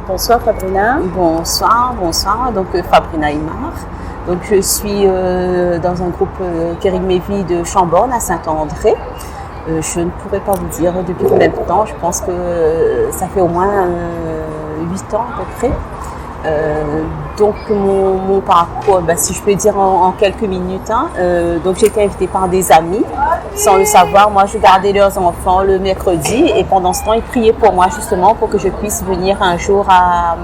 Bonsoir Fabrina. Bonsoir. Donc Fabrina Imar. Donc je suis dans un groupe Kérim Mévi de Chambord à Saint-André. Je ne pourrais pas vous dire depuis combien de temps. Je pense que ça fait au moins 8 ans à peu près. Donc mon parcours, si je peux dire en quelques minutes, donc j'ai été invitée par des amis, sans le savoir. Moi, je gardais leurs enfants le mercredi et pendant ce temps, ils priaient pour moi justement pour que je puisse venir un jour à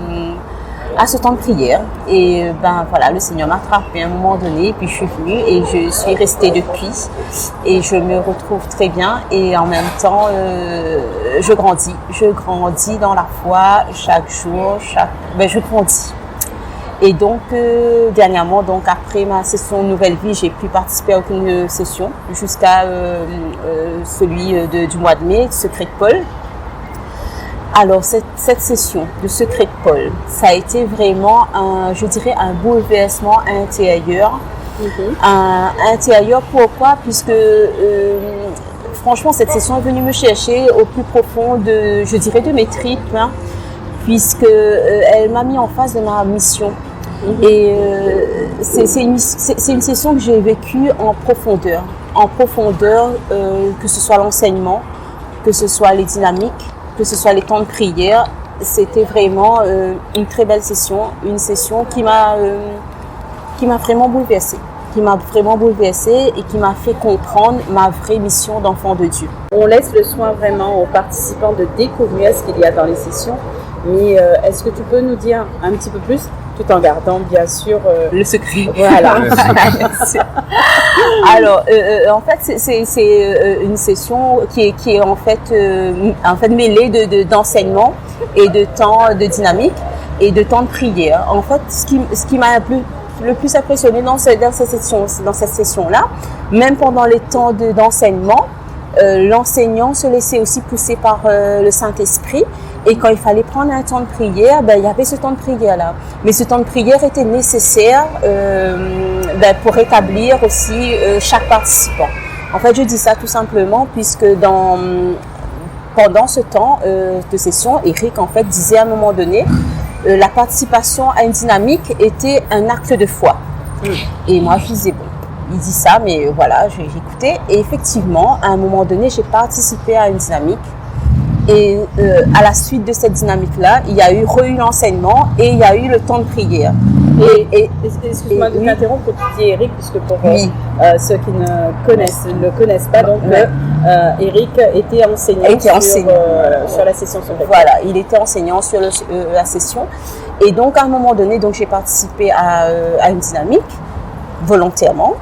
ce temps de prière. Et voilà, le Seigneur m'a frappé à un moment donné, puis je suis venue et je suis restée depuis. Et je me retrouve très bien et en même temps, je grandis. Je grandis dans la foi chaque jour, je grandis. Et donc, dernièrement, donc après ma session Nouvelle Vie, j'ai pu participer à aucune session jusqu'à celui du mois de mai, Secret de Paul. Alors, cette session de Secret de Paul, ça a été vraiment, un bouleversement intérieur. Intérieur, pourquoi? Puisque, franchement, cette session est venue me chercher au plus profond de mes tripes, puisque elle m'a mis en face de ma mission. Et c'est une session que j'ai vécue en profondeur, que ce soit l'enseignement, que ce soit les dynamiques, que ce soit les temps de prière. C'était vraiment une très belle session, une session qui m'a vraiment bouleversée. Et qui m'a fait comprendre ma vraie mission d'enfant de Dieu. On laisse le soin vraiment aux participants de découvrir ce qu'il y a dans les sessions, mais est-ce que tu peux nous dire un petit peu plus, tout en gardant bien sûr le secret. Voilà. Alors, en fait, c'est une session qui est en fait mêlée d'enseignement et de temps de dynamique et de temps de prière. En fait, ce qui m'a le plus impressionné dans cette session-là, même pendant les temps d'enseignement, l'enseignant se laissait aussi pousser par le Saint-Esprit. Et quand il fallait prendre un temps de prière, il y avait ce temps de prière-là. Mais ce temps de prière était nécessaire pour rétablir aussi chaque participant. En fait, je dis ça tout simplement puisque pendant ce temps de session, Eric en fait disait à un moment donné, la participation à une dynamique était un acte de foi. Et moi, je disais, bon, il dit ça, mais voilà, j'ai écouté. Et effectivement, à un moment donné, j'ai participé à une dynamique. Et à la suite de cette dynamique-là, il y a eu l'enseignement et il y a eu le temps de prière. Excuse-moi de t'interrompre quand tu dis Eric, puisque pour ceux qui ne le connaissent pas, donc Eric était enseignant sur la session secrète. Voilà, il était enseignant sur la session. Et donc, à un moment donné, donc, j'ai participé à une dynamique volontairement.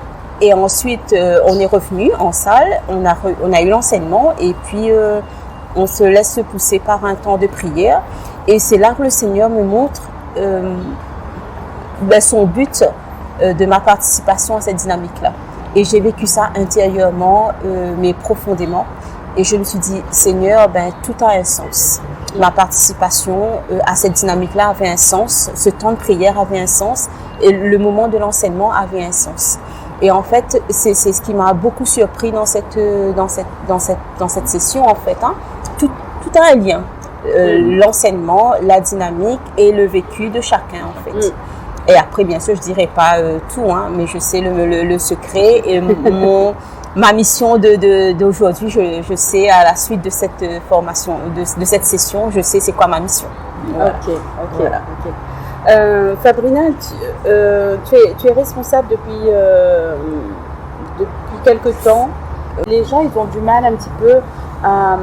Et ensuite, on est revenu en salle, on a eu l'enseignement et puis on se laisse pousser par un temps de prière. Et c'est là que le Seigneur me montre son but de ma participation à cette dynamique-là. Et j'ai vécu ça intérieurement, mais profondément. Et je me suis dit, Seigneur, tout a un sens. Ma participation à cette dynamique-là avait un sens. Ce temps de prière avait un sens. Et le moment de l'enseignement avait un sens. Et en fait, c'est ce qui m'a beaucoup surpris dans cette session, en fait. Tout a un lien. L'enseignement, la dynamique et le vécu de chacun, en fait. Et après, bien sûr, je ne dirai pas tout, mais je sais le secret. Et ma mission d'aujourd'hui, je sais à la suite de cette formation, de cette session, je sais c'est quoi ma mission. Voilà. Ok. Fabrina, tu es responsable depuis quelque temps. Les gens, ils ont du mal un petit peu à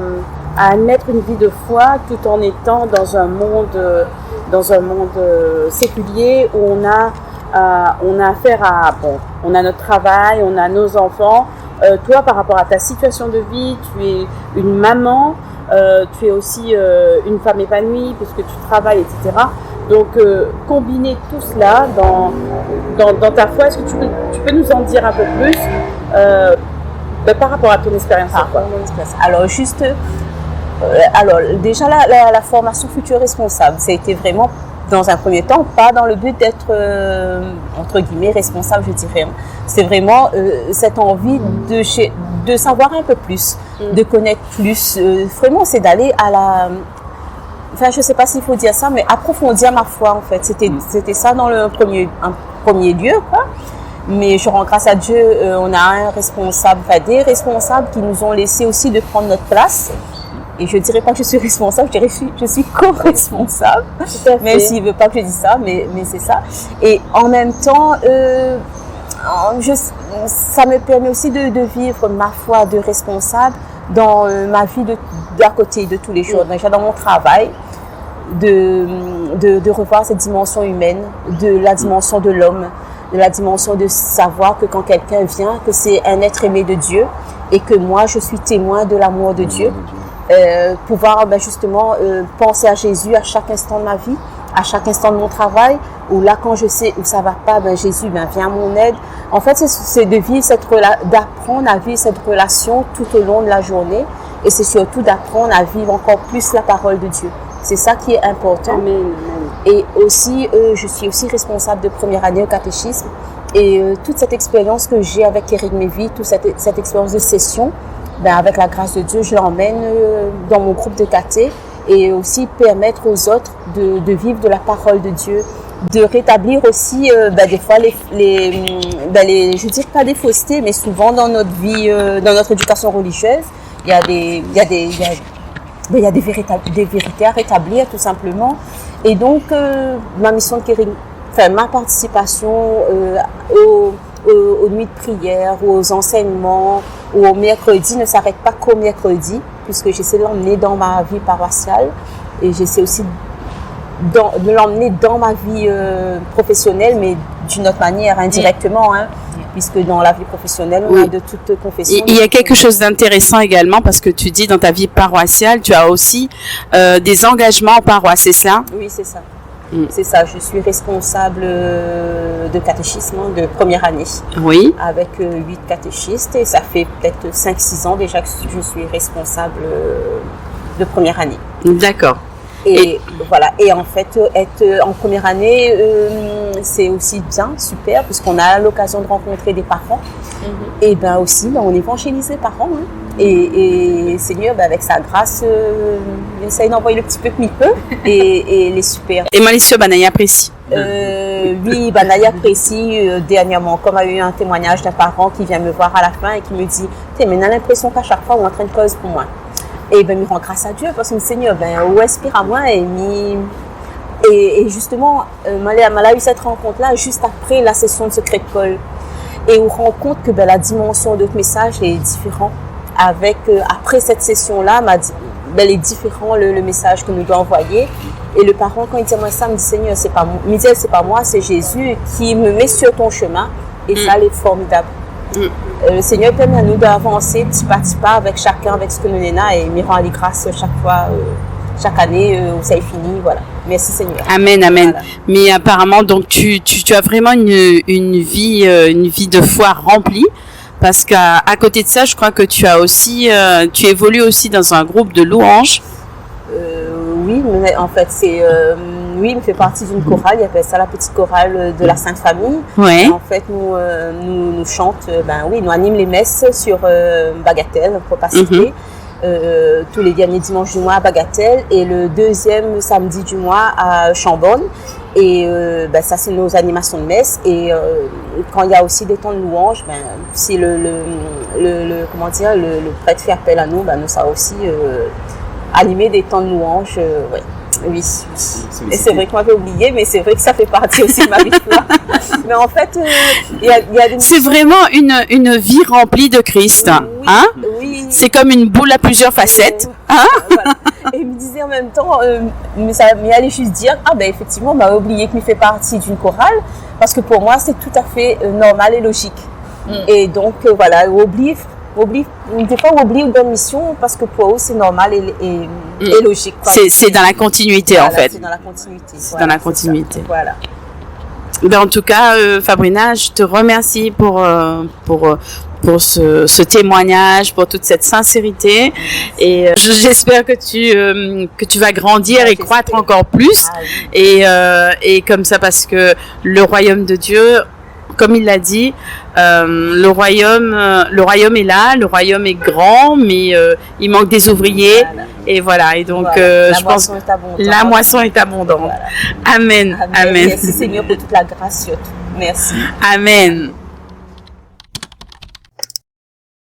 admettre une vie de foi tout en étant dans un monde séculier où on a affaire à on a notre travail, on a nos enfants. Toi, par rapport à ta situation de vie, tu es une maman, tu es aussi une femme épanouie puisque tu travailles, etc. Donc, combiner tout cela dans ta foi, est-ce que tu peux nous en dire un peu plus par rapport à ton expérience? Alors, déjà, la formation futur responsable, ça a été vraiment, dans un premier temps, pas dans le but d'être, entre guillemets, responsable, je dirais. C'est vraiment cette envie de savoir un peu plus, de connaître plus. Vraiment, c'est d'aller enfin je sais pas s'il faut dire ça, mais approfondir ma foi en fait. C'était ça dans un premier lieu, quoi. Mais je rends grâce à Dieu, on a un responsable, enfin des responsables qui nous ont laissé aussi de prendre notre place. Et je dirais pas que je suis responsable, je dirais que je suis co-responsable. Même s'il veut pas que je dise ça, mais c'est ça. Et en même temps, ça me permet aussi de vivre ma foi de responsable dans ma vie d'à côté de tous les jours. Déjà dans mon travail, de revoir cette dimension humaine, de la dimension de l'homme, de la dimension de savoir que quand quelqu'un vient, que c'est un être aimé de Dieu et que moi, je suis témoin de l'amour de Dieu. Pouvoir justement penser à Jésus à chaque instant de ma vie, à chaque instant de mon travail, ou là quand je sais où ça va pas, Jésus vient à mon aide. En fait, c'est de vivre d'apprendre à vivre cette relation tout au long de la journée, et c'est surtout d'apprendre à vivre encore plus la parole de Dieu. C'est ça qui est important. Amen. Et aussi, je suis aussi responsable de première année au catéchisme, et toute cette expérience que j'ai avec Eric Mévy, toute cette expérience de session, avec la grâce de Dieu, je l'emmène dans mon groupe de caté et aussi permettre aux autres de vivre de la parole de Dieu, de rétablir aussi des fois je dirais pas des faussetés, mais souvent dans notre vie, dans notre éducation religieuse, il y a des vérités à rétablir tout simplement. Et donc ma mission de Kering, ma participation aux nuits de prière, aux enseignements, ou au mercredi ne s'arrête pas qu'au mercredi, puisque j'essaie de l'emmener dans ma vie paroissiale et j'essaie aussi de l'emmener dans ma vie professionnelle, mais d'une autre manière, indirectement, puisque dans la vie professionnelle, on a de toutes confessions. Il y a quelque chose d'intéressant également, parce que tu dis dans ta vie paroissiale, tu as aussi des engagements en paroisse, c'est ça? Oui, c'est ça. C'est ça, je suis responsable de catéchisme de première année. Oui. Avec 8 catéchistes, et ça fait peut-être 5-6 ans déjà que je suis responsable de première année. D'accord. Et voilà, et en fait, être en première année, c'est aussi bien, super, puisqu'on a l'occasion de rencontrer des parents. Et aussi, on évangélise les parents. Et Seigneur, avec sa grâce, il essaye d'envoyer le petit peu qu'il peut, et les super. Et Malicio Banaya apprécie. Oui, Banaya apprécie dernièrement, comme a eu un témoignage d'un parent qui vient me voir à la fin et qui me dit, mais on a l'impression qu'à chaque fois, on entraîne cause pour moi. Et me rend grâce à Dieu, parce que le Seigneur, ou inspire à moi, et justement, m'a eu cette rencontre-là juste après la session de Secret de Paul. Et on rend compte que la dimension de notre message est différente. Après cette session-là, est différent le message que nous doit envoyer. Et le parent, quand il dit moi ça, me dit Seigneur, c'est pas moi, c'est Jésus qui me met sur ton chemin. Et ça, c'est formidable. Le Seigneur permet à nous d'avancer petit pas avec chacun, avec ce que nous avons, et il rend les grâces chaque fois, chaque année où ça est fini. Voilà. Merci Seigneur. Amen, amen. Voilà. Mais apparemment, donc tu as vraiment une vie de foi remplie. Parce qu'à côté de ça, je crois que tu as aussi, tu évolues aussi dans un groupe de louanges. Oui, mais en fait, il me fait partie d'une chorale. Il appelle ça la petite chorale de la Sainte Famille. Ouais. En fait, nous chante, nous anime les messes sur Bagatelle, on ne peut pas citer. Tous les derniers dimanches du mois à Bagatelle et le deuxième samedi du mois à Chambonne. Et ça, c'est nos animations de messe. Et quand il y a aussi des temps de louange, si le prêtre fait appel à nous, nous ça aussi animer des temps de louange. Ouais. Oui. Et c'est vrai que moi j'ai oublié, mais c'est vrai que ça fait partie aussi de ma vie de foi. Mais en fait, il y a des... C'est vraiment une vie remplie de Christ. Oui, oui. C'est comme une boule à plusieurs facettes. Voilà. Et il me disait en même temps, mais ça m'allait juste dire, effectivement, on m'a oublié qu'il fait partie d'une chorale, parce que pour moi, c'est tout à fait normal et logique. Et donc, voilà, des fois on oublie une mission parce que pour eux c'est normal et logique. C'est dans la continuité en fait. C'est dans la continuité. C'est dans la continuité. Voilà. En tout cas, Fabrina, je te remercie pour ce témoignage, pour toute cette sincérité. Et j'espère que tu vas grandir et croître encore plus. Et comme ça, parce que le royaume de Dieu, comme il l'a dit, le royaume est là, le royaume est grand, mais il manque des ouvriers. Voilà. Et voilà, et donc La je pense moisson est abondante. la moisson est abondante. Voilà. Amen. Amen. Merci Seigneur pour toute la grâce surtout. Merci. Amen.